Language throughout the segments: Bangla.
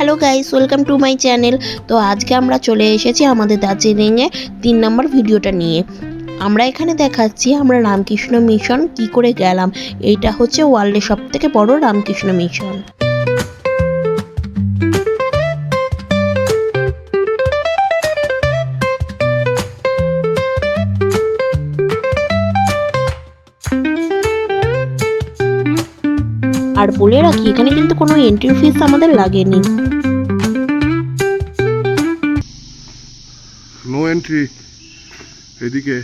Hello guys, welcome to my channel. তো আজকে আমরা চলে এসেছি আমাদের দার্জিলিংয়ে 3 নম্বর ভিডিওটা নিয়ে। আমরা এখানে দেখাচ্ছি আমরা রামকৃষ্ণ মিশন কি করে গেলাম। এইটা হচ্ছে ওয়ার্ল্ডের সবথেকে বড় রামকৃষ্ণ মিশন। আর বলে রাখি, এখানে কিন্তু কোনো এন্ট্রি ফিস আমাদের লাগেনি। নো এন্ট্রি এদিকে।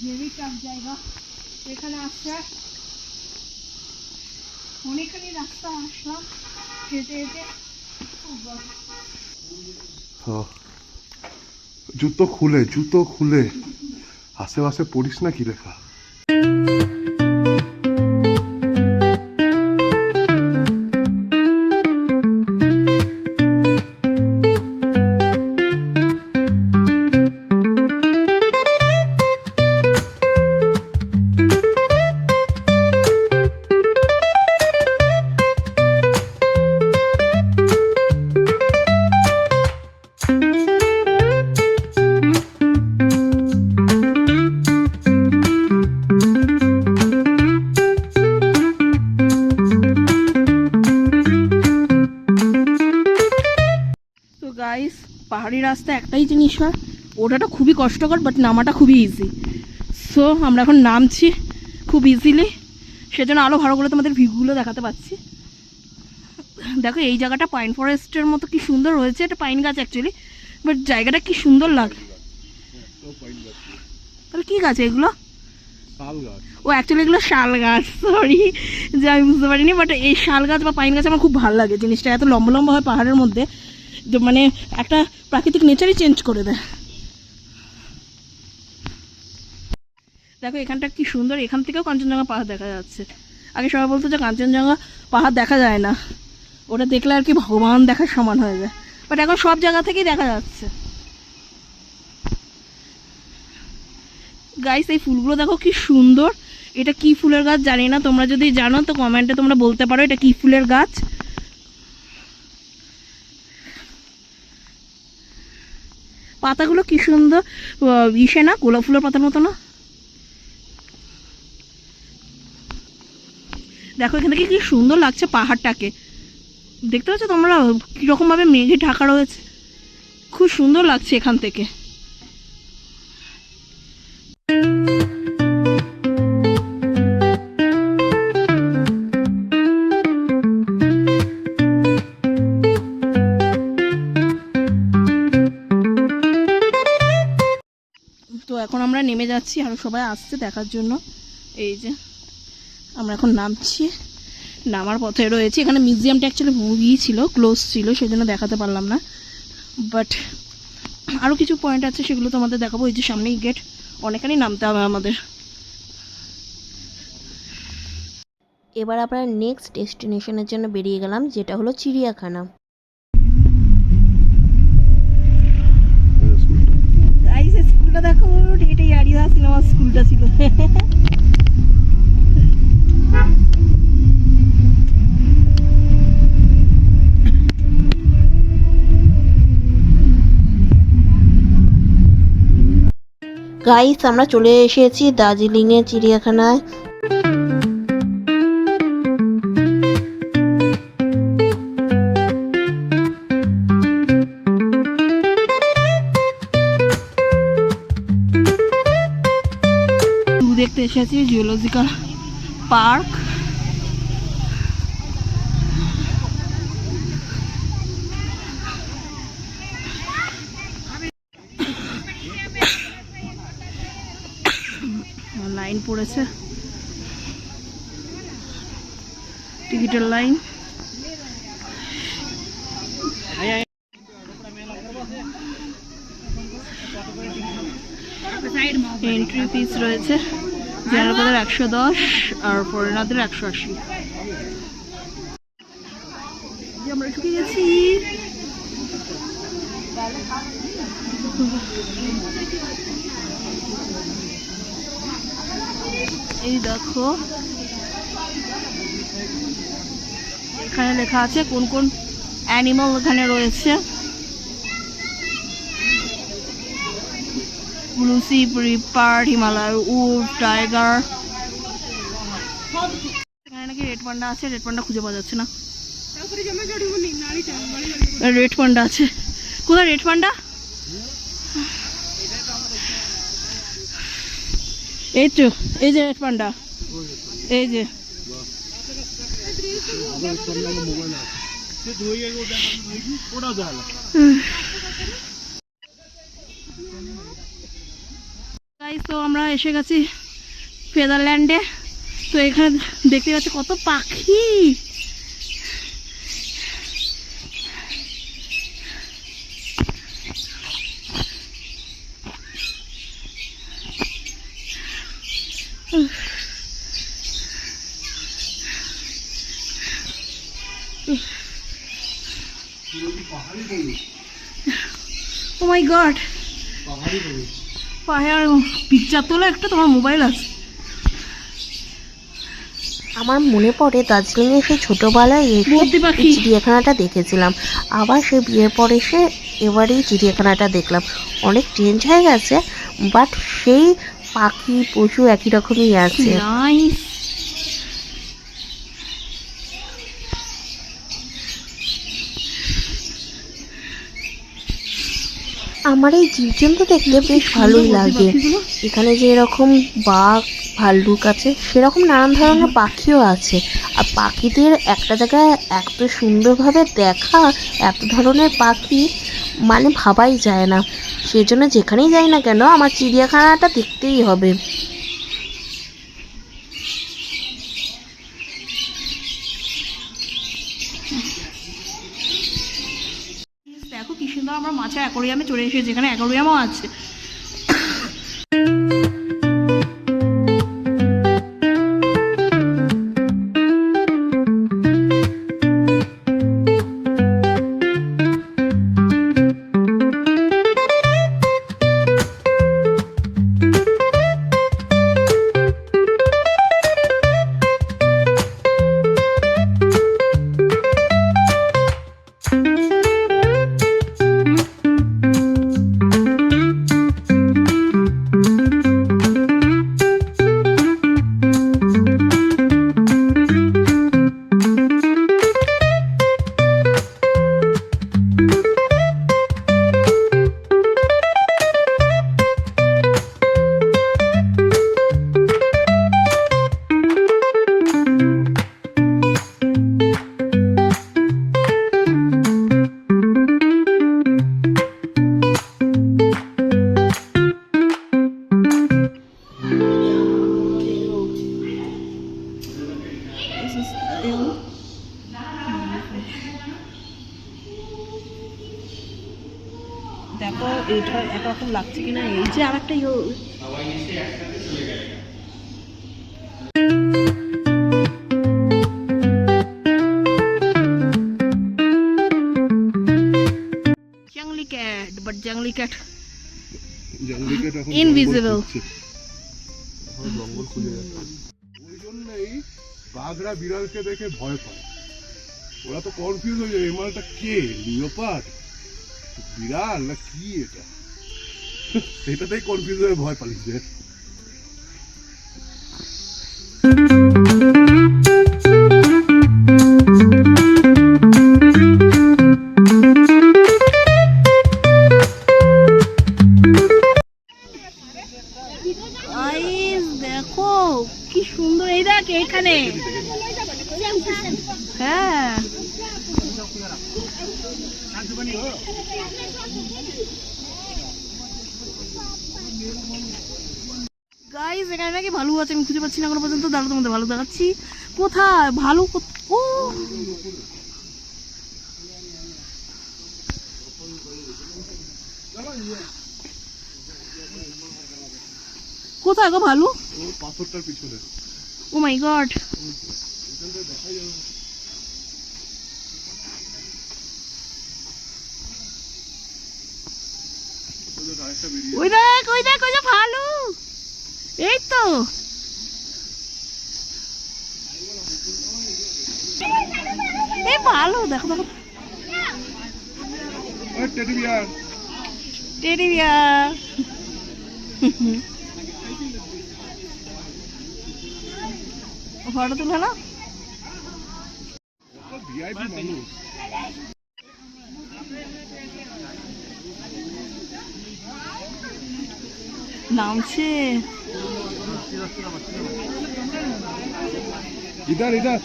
হেভি টাফ জায়গা, এখানে আসছে অনেকখানি রাস্তা আসলাম হেঁটে হেঁটে। জুতো খুলে আশেপাশে পড়িস না কি লেখা। গাইস, পাহাড়ি রাস্তা একটাই জিনিস হয়, ওঠাটা খুবই কষ্টকর বাট নামাটা খুবই ইজি। সো আমরা এখন নামছি খুব ইজিলি, সেজন্য আরও ভালো করে তোমাদের ভিউগুলো দেখাতে পাচ্ছি। দেখো এই জায়গাটা পাইন ফরেস্টের মতো কি সুন্দর হয়েছে, এটা পাইন গাছ অ্যাকচুয়ালি, বাট জায়গাটা কি সুন্দর লাগে। তাহলে কী গাছ এগুলো? ও অ্যাকচুয়ালি এগুলো শাল গাছ, সরি যে আমি বুঝতে পারিনি। বাট এই শাল গাছ বা পাইন গাছ আমার খুব ভালো লাগে, জিনিসটা এত লম্বা লম্বা হয় পাহাড়ের মধ্যে, মানে একটা প্রাকৃতিক নেচারই চেঞ্জ করে দেয়। দেখো এখানটা কি সুন্দর, এখান থেকেও কাঞ্চনজঙ্ঘা পাহাড় দেখা যাচ্ছে। আগে সবাই বলতো যে কাঞ্চনজঙ্ঘা পাহাড় দেখা যায় না, ওটা দেখলে আর কি ভগবান দেখার সমান হয়ে যায়, বাট এখন সব জায়গা থেকেই দেখা যাচ্ছে। গাইস এই ফুলগুলো দেখো কি সুন্দর, এটা কি ফুলের গাছ জানি না, তোমরা যদি জানো তো কমেন্টে তোমরা বলতে পারো এটা কি ফুলের গাছ। পাতাগুলো কি সুন্দর, ইসে না গোলাপ ফুলের পাতার মতো না। দেখো এখান থেকে কি সুন্দর লাগছে পাহাড়টাকে, দেখতে পাচ্ছ তোমরা কীরকমভাবে মেঘে ঢাকা রয়েছে, খুব সুন্দর লাগছে এখান থেকে। তো এখন আমরা নেমে যাচ্ছি, আর সবাই আসছে দেখার জন্য। এই যে আমরা এখন নামছি, নামার পথে রয়েছি। এখানে মিউজিয়ামটা অ্যাকচুয়ালি মুভি ছিল, ক্লোজ ছিল, সেই জন্য দেখাতে পারলাম না, বাট আরও কিছু পয়েন্ট আছে সেগুলো তোমাদের দেখাবো। এই যে সামনেই গেট, অনেকখানি নামতে হবে আমাদের। এবার আমরা নেক্সট ডেস্টিনেশনের জন্য বেরিয়ে গেলাম, যেটা হলো চিড়িয়াখানা। স্কুলটা দেখো, এটাই আরিয়া সিনেমা স্কুলটা ছিল। গাইস আমরা চলে এসেছি দার্জিলিংয়ের চিড়িয়াখানায়। দেখতে এসেছি জুলজিক্যাল পার্ক। লাইন পড়েছে, টিকিটের লাইন। এন্ট্রি ফিস রয়েছে, জেনারেলদের 110 আর ফরেনারদের 180। আমরা ঢুকে গেছি। এই দেখো এখানে লেখা আছে কোন কোন অ্যানিমাল এখানে রয়েছে। লুসি, রিপার, হিমালয় উট, টাইগার। এখানে নাকি রেড পান্ডা আছে, রেড পান্ডা খুঁজে পাওয়া যাচ্ছে না। রেড পান্ডা আছে, কোথায় রেড পান্ডা? এই তো, এই যে রেড পান্ডা, এই যে। তো আমরা এসে গেছি ফেদারল্যান্ডে। তো এখানে দেখতে পাচ্ছি কত পাখি। ও মাই গড, পাহাড় পিকচার তোলা একটা তোমার মোবাইল আছে। আমার মনে পড়ে দার্জিলিংয়ে সেই ছোটোবেলায় বদ্রি পাখি। এই চিড়িয়াখানাটা দেখেছিলাম, আবার সে বিয়ের পরে এসে এবারেই চিড়িয়াখানাটা দেখলাম। অনেক চেঞ্জ হয়ে গেছে, বাট সেই পাখি পশু একই রকমই আছে। নাইস। আমার এই জীবজন্তু দেখতে বেশ ভালোই লাগে। এখানে যে এরকম বাঘ, ভাল্লুক আছে, সেরকম নানান ধরনের পাখিও আছে। আর পাখিদের একটা জায়গায় এত সুন্দরভাবে দেখা, এত ধরনের পাখি মানে ভাবাই যায় না। সেজন্য যেখানেই যাই না কেন আমার চিড়িয়াখানাটা দেখতেই হবে। দেখো কি সুন্দর, আমরা মাছের অ্যাকোরিয়ামে চলে এসেছি, যেখানে অ্যাকোরিয়ামও আছে। দেখো এটা একরকম লাগছে কিনা। এই যে আর একটা জঙ্গলি ক্যাট, বাট জঙ্গলি ক্যাট ইনভিজিবল। জঙ্গল খুলে যাচ্ছে, ওই জন্যই বাঘরা বিড়ালকে দেখে ভয় পায়। ওরা তো কনফিউজ হয়ে যায়, এই মালটা কে, লিওপার্ড, বিড়াল না কি এটা, সেটাতেই কনফিউজ হয়ে ভয় পালিয়েছে। দেখো কি সুন্দর, এই দেখ এখানে। হ্যাঁ গাইস, এখানে নাকি ভালু আছে, আমি খুঁজে পাচ্ছি না এখনো পর্যন্ত। দাঁড়াতে মধ্যে ভালু দেখাচ্ছি, কোথায় ভালু? ও কোথায় গো ভালু? পাথরটার পিছনে। ও মাই গড, আরেকটা বেরিয়ে ওই দেখ ওই দেখ ওই যে ভালু, এই তো এই ভালো, দেখো দেখো teddy bear. Teddy bear. Photo তুলে না, ভিআইপি মানুষ। নামছে। ইধার ইধার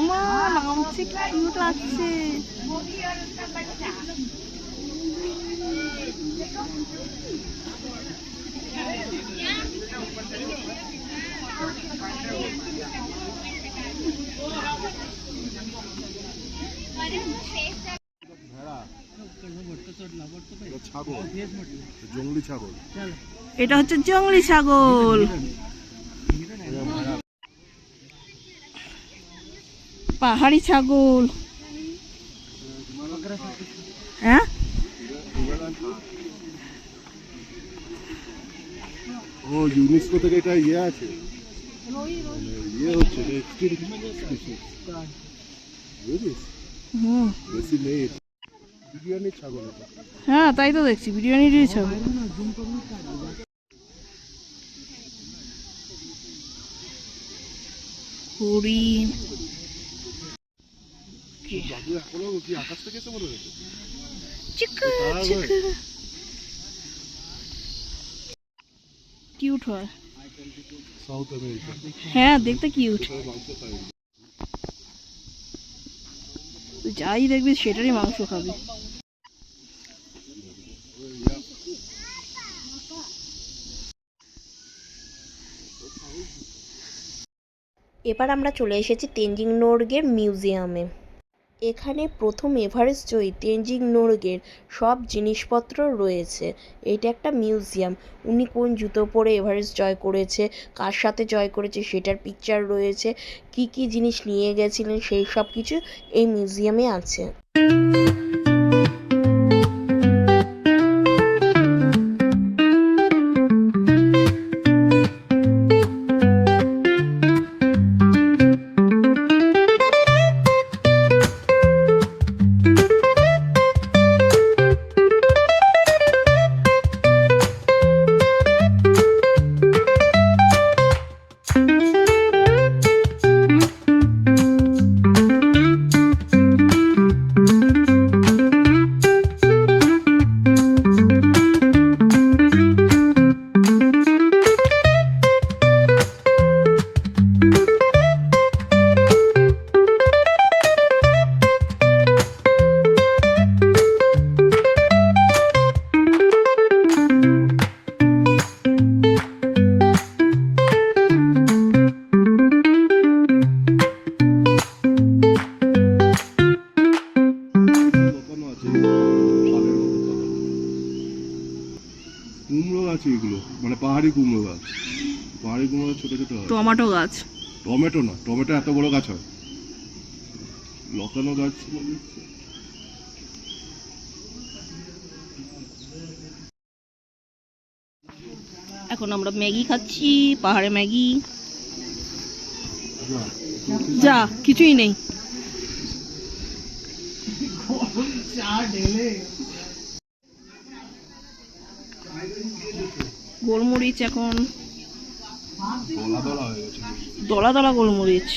মা নামছে, কি কিউট লাগছে। ছাগল, জঙ্গলি ছাগল। এটা হচ্ছে জংলি ছাগল। পাহাড়ি ছাগল। হ্যাঁ ও ইউনেস্কো থেকে এটা ইয়ে আছে, ইয়ে হচ্ছে বুঝিস, হুম বেশি নেই। বিরিয়ানির ছাগল এটা। হ্যাঁ তাই তো দেখছি, বিরিয়ানিরই ছাগল। হরিণ। বাবু এখনো কি আকাশ থেকে এসে মনে হচ্ছে? চিকু চিকু কিউট হয়। South America. হ্যাঁ দেখতে কিউট। মাংস খাই। তুই যাই দেখবি সেটারই মাংস খাবি। এবার আমরা চলে এসেছি তেনজিং নোরগের মিউজিয়ামে। এখানে প্রথম এভারেস্ট জয়ী তেনজিং নোরগের সব জিনিসপত্র রয়েছে। এটা একটা মিউজিয়াম। উনি কোন জুতো পরে এভারেস্ট জয় করেছে, কার সাথে জয় করেছে সেটার পিকচার রয়েছে, কি কি জিনিস নিয়ে গেছিলেন সেই সব কিছু এই মিউজিয়ামে আছে। কুমড়ো গাছ এগুলো, মানে পাহাড়ি কুমড়ো গাছ। পাহাড়ি কুমড়ো ছোট ছোট হয়। টমেটো গাছ। টমেটো না, টমেটো এত বড় গাছ হয়। লতানো গাছ মানে এখন আমরা ম্যাগি খাচ্ছি, পাহাড়ে ম্যাগি। যা কিছুই নেই। গোলমরিচ এখন দলা দলা হয়ে গেছে। দলা দলা গোলমরিচ।